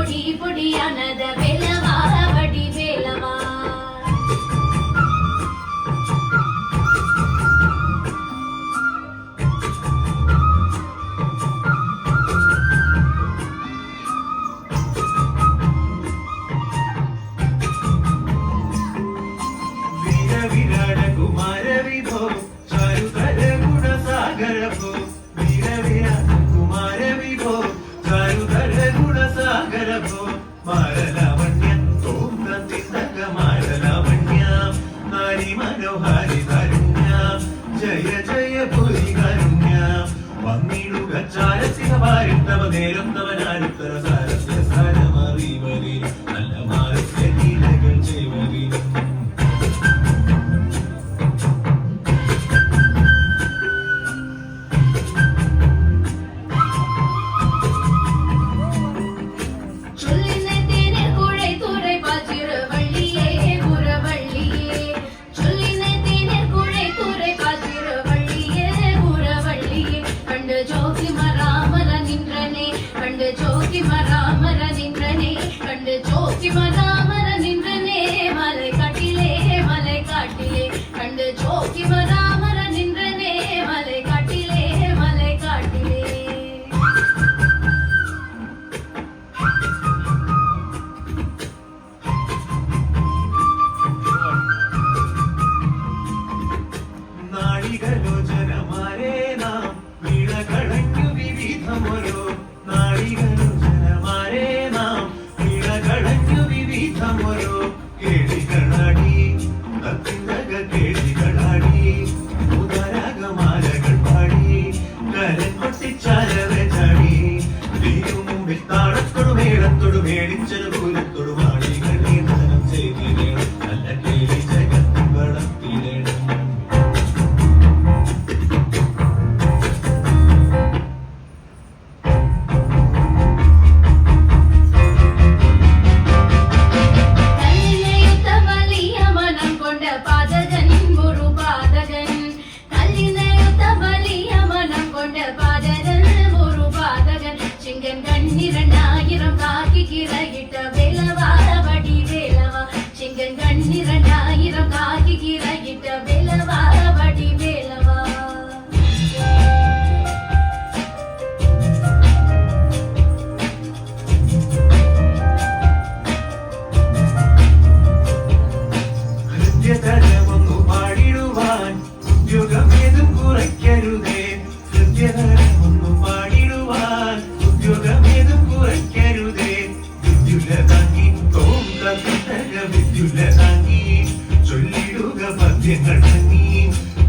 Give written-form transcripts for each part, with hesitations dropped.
பொடி பொடியானத வேலவா வடி வேலவா विराट कुमार विभो चारुतर गुण सागर भो वीर विराट कुमार विभो चारुतर गुण सागर भो मारलावण्य ओम तिंदक मारलावण्य नारी मनोहारी कारुण्य जय जय पुरी कारुण्य वन्निडुग चारसिंह भारितव നേരം തവനാരുത്തര സാരസ്യ സാരമറിവരി നല്ല മാരസ്യ ലീലകൾ ചെയ്വരി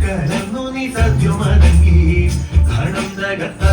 കലന്നു നീ സത്യമടങ്ങി ധനം തകർത്ത